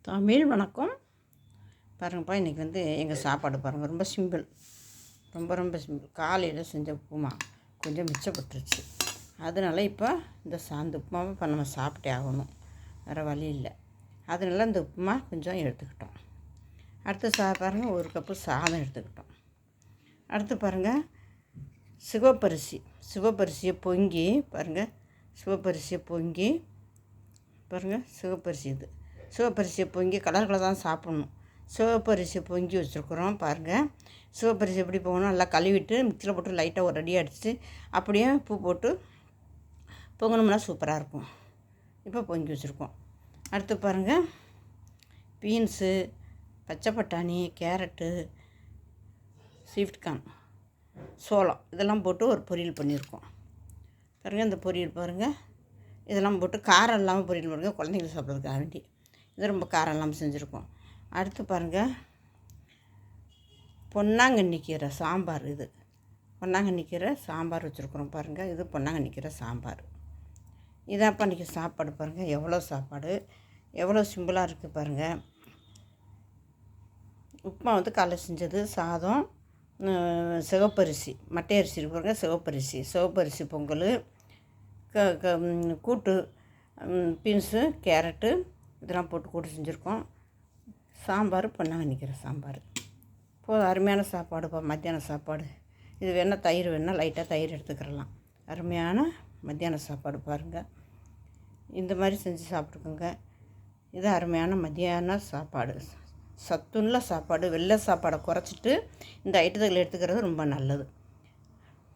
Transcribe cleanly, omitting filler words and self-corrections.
தமிழ் வணக்கம். பாருங்கப்பா, இன்றைக்கி எங்கள் சாப்பாடு பாருங்கள், ரொம்ப சிம்பிள், ரொம்ப சிம்பிள். காலையில் செஞ்ச உப்புமா கொஞ்சம் மிச்சப்பட்டுருச்சு. அதனால இப்போ இந்த உப்புமாவை இப்போ நம்ம சாப்பிட்டே ஆகணும், வேறு வழி இல்லை. அதனால இந்த உப்புமா கொஞ்சம் எடுத்துக்கிட்டோம். அடுத்து பாருங்கள், 1 கப்பு சாதம் எடுத்துக்கிட்டோம். அடுத்து பாருங்கள், சிவப்பரிசியை பொங்கி பாருங்கள், சிவப்பரிசி இது சிவப்பரிசியை பொங்கி கலர் தான் சாப்பிட்ணும். சிவப்பரிசியை பொங்கி வச்சுருக்குறோம் பாருங்கள். சிவப்பரிசி எப்படி போகணும், நல்லா கழுவிட்டு மிக்சியில் போட்டு லைட்டாக ஒரு அடி அடித்து அப்படியே உப்பு போட்டு பொங்கணும்னா சூப்பராக இருக்கும். இப்போ பொங்கி வச்சுருக்கோம். அடுத்து பாருங்கள், பீன்ஸு, பச்சை பட்டாணி, கேரட்டு, ஸ்வீட் கார்ன், சோளம் இதெல்லாம் போட்டு ஒரு பொரியல் பண்ணியிருக்கோம் பாருங்கள். இந்த பொரியல் பாருங்கள், இதெல்லாம் போட்டு காரம் இல்லாமல் பொரியல் பாருங்கள், குழந்தைங்களுக்கு சாப்பிட்றதுக்காக வேண்டி இது ரொம்ப காரம் இல்லாமல் செஞ்சுருக்கோம். அடுத்து பாருங்கள், பொன்னாங்கண்ணி கீரை சாம்பார். இது பொன்னாங்கண்ணி கீரை சாம்பார் வச்சுருக்குறோம் பாருங்கள். இது பொன்னாங்கண்ணி கீரை சாம்பார். இதாப்பா இன்றைக்கி சாப்பாடு பாருங்கள். எவ்வளோ சாப்பாடு, எவ்வளோ சிம்பிளாக இருக்குது பாருங்கள். உப்புமா காலைல செஞ்சது சாதம், சிவப்பரிசி, மட்டை அரிசி இருக்கு பாருங்கள், சிவப்பரிசி பொங்கல், கூட்டு, பீன்ஸு, கேரட்டு இதெல்லாம் போட்டு கூட்டு செஞ்சுருக்கோம். சாம்பார், பொன்னாங்கண்ணி கீரை சாம்பார். இப்போது அருமையான சாப்பாடுப்பா, மத்தியான சாப்பாடு. இது வேணால் தயிர் வேணால் லைட்டாக தயிர் எடுத்துக்கிறலாம். அருமையான மத்தியான சாப்பாடு பாருங்கள். இந்த மாதிரி செஞ்சு சாப்பிட்டுக்கோங்க. இது அருமையான மத்தியான சாப்பாடு, சத்துள்ள சாப்பாடு. வெள்ளை சாப்பாடை குறைச்சிட்டு இந்த ஐட்டத்துகளை எடுத்துக்கிறது ரொம்ப நல்லது.